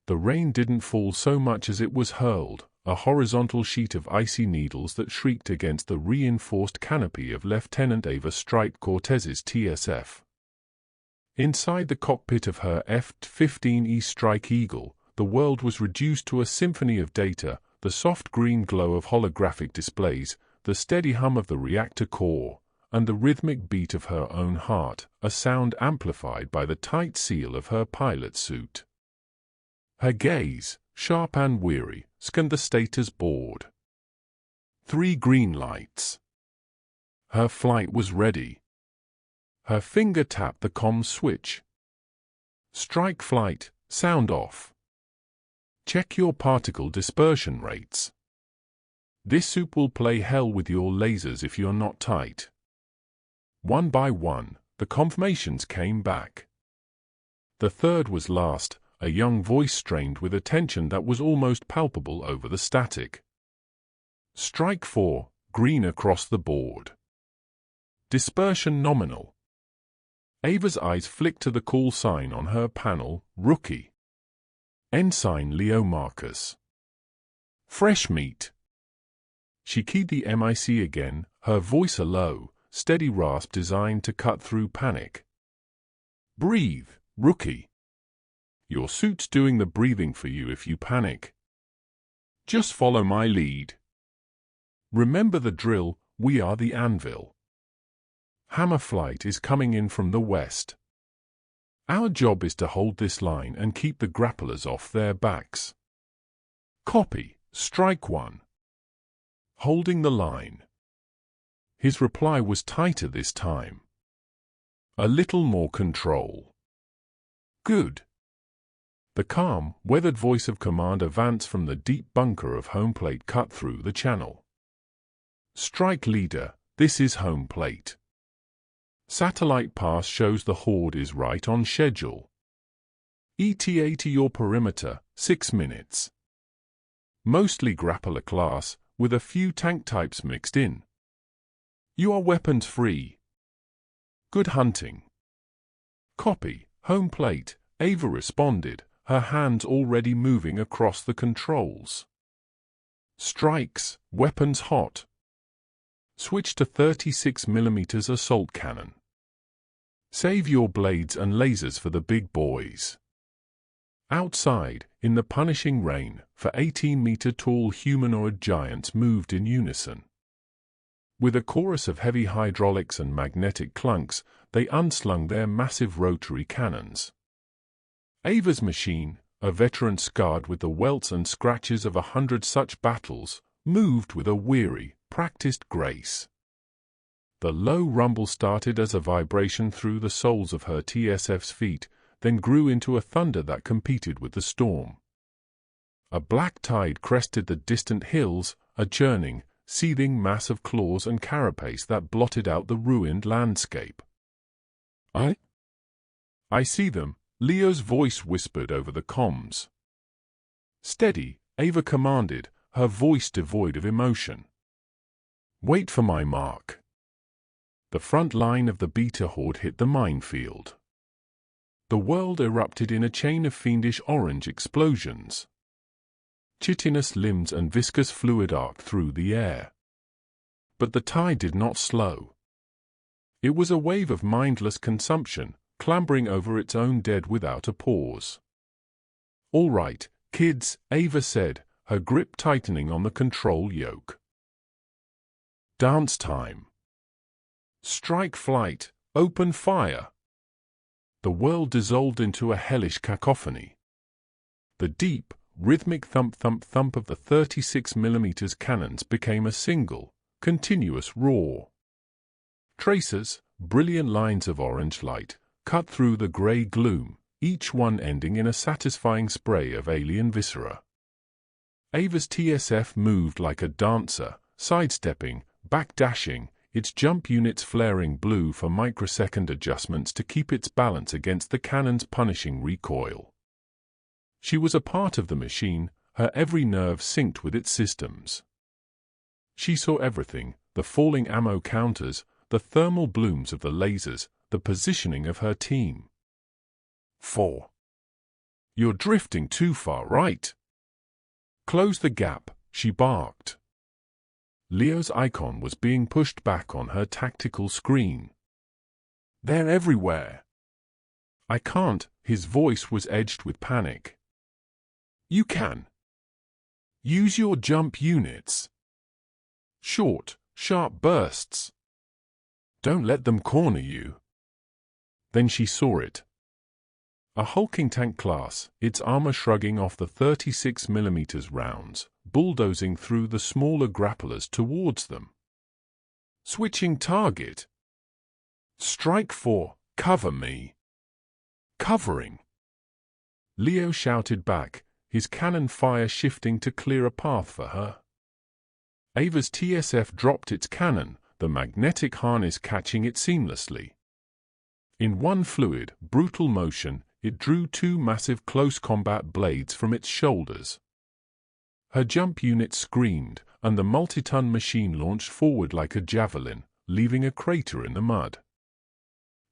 The rain didn't fall so much as it was hurled, a horizontal sheet of icy needles that shrieked against the reinforced canopy of Lieutenant Ava Cortez's TSF. Inside the cockpit of her F-15E Strike Eagle, the world was reduced to a symphony of data, the soft green glow of holographic displays, the steady hum of the reactor core, and the rhythmic beat of her own heart, a sound amplified by the tight seal of her pilot suit. Her gaze, sharp and weary, scanned the status board. 3 green lights. Her flight was ready. Her finger tapped the comm switch. Strike flight, sound off. Check your particle dispersion rates. This soup will play hell with your lasers if you're not tight. One by one, the confirmations came back. The third was last, a young voice strained with a tension that was almost palpable over the static. Strike 4, green across the board. Dispersion nominal. Ava's eyes flicked to the call sign on her panel, Rookie. Ensign Leo Marcus. Fresh meat. She keyed the MIC again, her voice a low, steady rasp designed to cut through panic. Breathe, Rookie. Your suit's doing the breathing for you if you panic. Just follow my lead. Remember the drill, we are the anvil. Hammer flight is coming in from the west. Our job is to hold this line and keep the grapplers off their backs. Copy, Strike 1. Holding the line. His reply was tighter this time. A little more control. Good. The calm, weathered voice of Commander Vance from the deep bunker of home plate cut through the channel. Strike Leader, this is home plate. Satellite pass shows the horde is right on schedule. ETA to your perimeter, 6 minutes. Mostly grappler class, with a few tank types mixed in. You are weapons free. Good hunting. Copy, home plate, Ava responded, her hands already moving across the controls. Strikes, weapons hot. Switch to 36mm assault cannon. Save your blades and lasers for the big boys. Outside, in the punishing rain, for 18-meter-tall humanoid giants moved in unison. With a chorus of heavy hydraulics and magnetic clunks, they unslung their massive rotary cannons. Ava's machine, a veteran scarred with the welts and scratches of 100 such battles, moved with a weary, practiced grace. The low rumble started as a vibration through the soles of her TSF's feet, then grew into a thunder that competed with the storm. A black tide crested the distant hills, a churning, seething mass of claws and carapace that blotted out the ruined landscape. I see them, Leo's voice whispered over the comms. Steady, Ava commanded, her voice devoid of emotion. Wait for my mark. The front line of the beta horde hit the minefield. The world erupted in a chain of fiendish orange explosions. Chitinous limbs and viscous fluid arced through the air. But the tide did not slow. It was a wave of mindless consumption, clambering over its own dead without a pause. All right, kids, Ava said, her grip tightening on the control yoke. Dance time. Strike flight, open fire. The world dissolved into a hellish cacophony. The deep, rhythmic thump-thump-thump of the 36mm cannons became a single, continuous roar. Tracers, brilliant lines of orange light, cut through the grey gloom, each one ending in a satisfying spray of alien viscera. Ava's TSF moved like a dancer, sidestepping, backdashing, its jump units flaring blue for microsecond adjustments to keep its balance against the cannon's punishing recoil. She was a part of the machine, her every nerve synced with its systems. She saw everything, the falling ammo counters, the thermal blooms of the lasers, the positioning of her team. 4. You're drifting too far right. Close the gap, she barked. Leo's icon was being pushed back on her tactical screen. They're everywhere. I can't, his voice was edged with panic. You can. Use your jump units. Short, sharp bursts. Don't let them corner you. Then she saw it. A hulking tank class, its armor shrugging off the 36mm rounds, bulldozing through the smaller grapplers towards them. Switching target. Strike 4, cover me. Covering. Leo shouted back, his cannon fire shifting to clear a path for her. Ava's TSF dropped its cannon, the magnetic harness catching it seamlessly. In one fluid, brutal motion, it drew two massive close combat blades from its shoulders. Her jump unit screamed, and the multi-ton machine launched forward like a javelin, leaving a crater in the mud.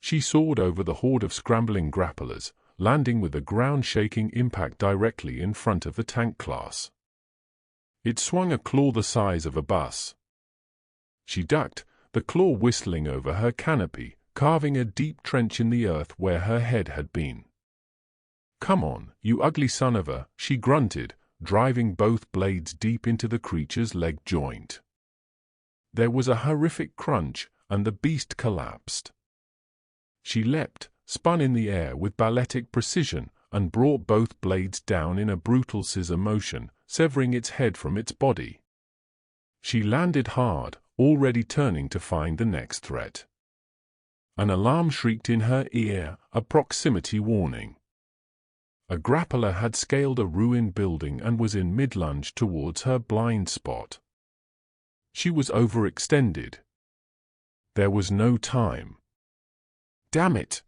She soared over the horde of scrambling grapplers, landing with a ground-shaking impact directly in front of the tank class. It swung a claw the size of a bus. She ducked, the claw whistling over her canopy, carving a deep trench in the earth where her head had been. "Come on, you ugly son of a," she grunted, driving both blades deep into the creature's leg joint. There was a horrific crunch, and the beast collapsed. She leapt, spun in the air with balletic precision, and brought both blades down in a brutal scissor motion, severing its head from its body. She landed hard, already turning to find the next threat. An alarm shrieked in her ear, a proximity warning. A grappler had scaled a ruined building and was in mid-lunge towards her blind spot. She was overextended. There was no time. Damn it!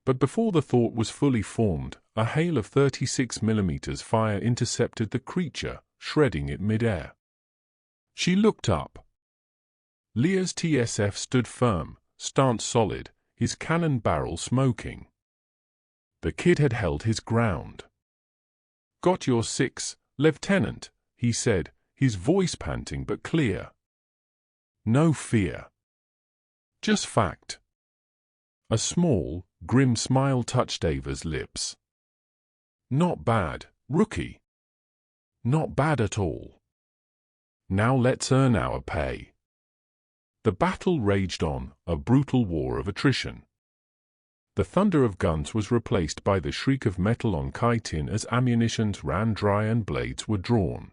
But before the thought was fully formed, a hail of 36mm fire intercepted the creature, shredding it mid-air. She looked up. Leo's TSF stood firm, stance solid, his cannon barrel smoking. The kid had held his ground. "Got your 6, Lieutenant," he said, his voice panting but clear. No fear. Just fact. A small, grim smile touched Ava's lips. "Not bad, rookie. Not bad at all. Now let's earn our pay." The battle raged on, a brutal war of attrition. The thunder of guns was replaced by the shriek of metal on chitin as ammunitions ran dry and blades were drawn.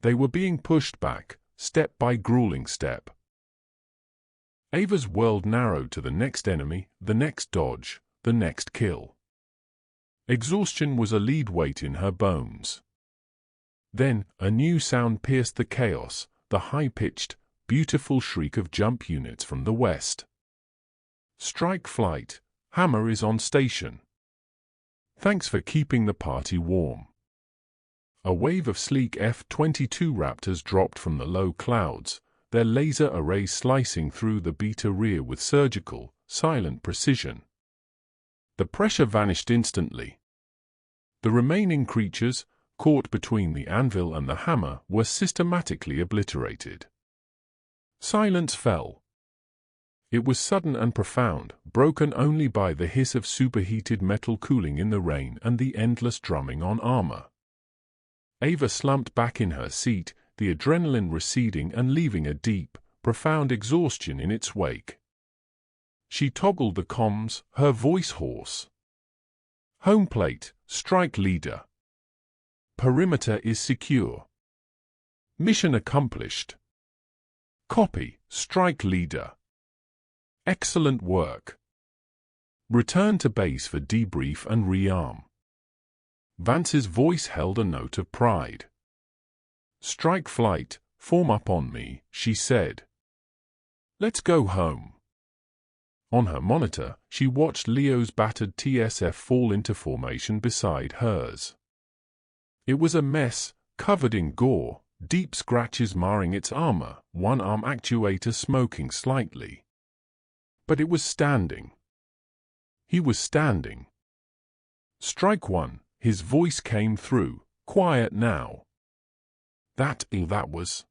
They were being pushed back, step by grueling step. Ava's world narrowed to the next enemy, the next dodge, the next kill. Exhaustion was a lead weight in her bones. Then, a new sound pierced the chaos, the high-pitched, beautiful shriek of jump units from the west. "Strike flight, Hammer is on station. Thanks for keeping the party warm." A wave of sleek F-22 Raptors dropped from the low clouds, their laser arrays slicing through the beta rear with surgical, silent precision. The pressure vanished instantly. The remaining creatures, caught between the anvil and the hammer, were systematically obliterated. Silence fell. It was sudden and profound, broken only by the hiss of superheated metal cooling in the rain and the endless drumming on armor. Ava slumped back in her seat, the adrenaline receding and leaving a deep, profound exhaustion in its wake. She toggled the comms, her voice hoarse. "Home plate, strike leader. Perimeter is secure. Mission accomplished. Copy, strike leader. Excellent work. Return to base for debrief and rearm." Vance's voice held a note of pride. "Strike flight, form up on me," she said. "Let's go home." On her monitor, she watched Leo's battered TSF fall into formation beside hers. It was a mess, covered in gore, deep scratches marring its armor, one arm actuator smoking slightly. But it was standing. He was standing. Strike one, his voice came through, quiet now. That was.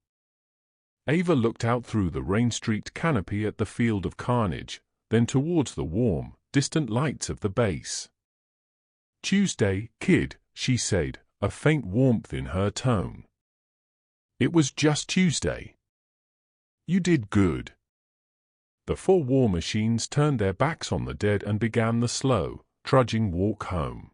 Ava looked out through the rain-streaked canopy at the field of carnage, then towards the warm, distant lights of the base. Tuesday, kid, she said, a faint warmth in her tone. It was just Tuesday. You did good. The 4 war machines turned their backs on the dead and began the slow, trudging walk home.